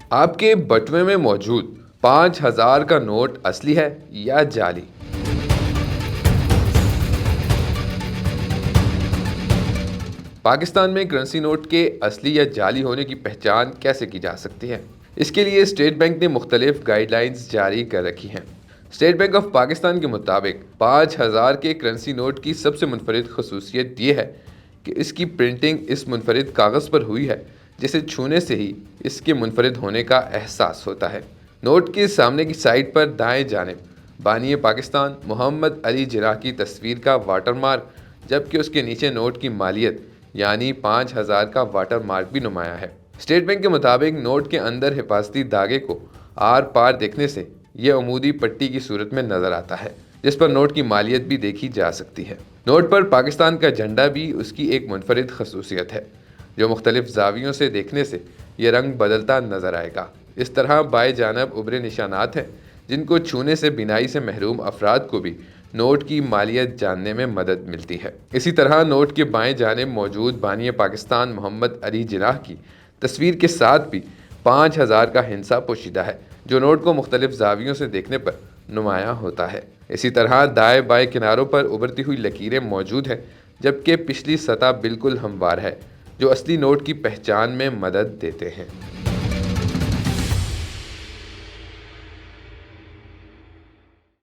آپ کے بٹوے میں موجود 5,000 کا نوٹ اصلی ہے یا جعلی؟ پاکستان میں کرنسی نوٹ کے اصلی یا جعلی ہونے کی پہچان کیسے کی جا سکتی ہے؟ اس کے لیے اسٹیٹ بینک نے مختلف گائیڈ لائنز جاری کر رکھی ہیں۔ اسٹیٹ بینک آف پاکستان کے مطابق 5,000 کے کرنسی نوٹ کی سب سے منفرد خصوصیت یہ ہے کہ اس کی پرنٹنگ اس منفرد کاغذ پر ہوئی ہے جسے چھونے سے ہی اس کے منفرد ہونے کا احساس ہوتا ہے۔ نوٹ کے سامنے کی سائڈ پر دائیں جانب بانی پاکستان محمد علی جناح کی تصویر کا واٹر مارک، جبکہ اس کے نیچے نوٹ کی مالیت یعنی 5,000 کا واٹر مارک بھی نمایاں ہے۔ اسٹیٹ بینک کے مطابق نوٹ کے اندر حفاظتی دھاگے کو آر پار دیکھنے سے یہ عمودی پٹی کی صورت میں نظر آتا ہے جس پر نوٹ کی مالیت بھی دیکھی جا سکتی ہے۔ نوٹ پر پاکستان کا جھنڈا بھی اس کی ایک منفرد خصوصیت ہے، جو مختلف زاویوں سے دیکھنے سے یہ رنگ بدلتا نظر آئے گا۔ اس طرح بائیں جانب ابھرے نشانات ہیں جن کو چھونے سے بینائی سے محروم افراد کو بھی نوٹ کی مالیت جاننے میں مدد ملتی ہے۔ اسی طرح نوٹ کے بائیں جانب موجود بانی پاکستان محمد علی جناح کی تصویر کے ساتھ بھی 5,000 کا ہندسہ پوشیدہ ہے، جو نوٹ کو مختلف زاویوں سے دیکھنے پر نمایاں ہوتا ہے۔ اسی طرح دائیں بائیں کناروں پر ابھرتی ہوئی لکیریں موجود ہیں، جبکہ پچھلی سطح بالکل ہموار ہے، جو اصلی نوٹ کی پہچان میں مدد دیتے ہیں۔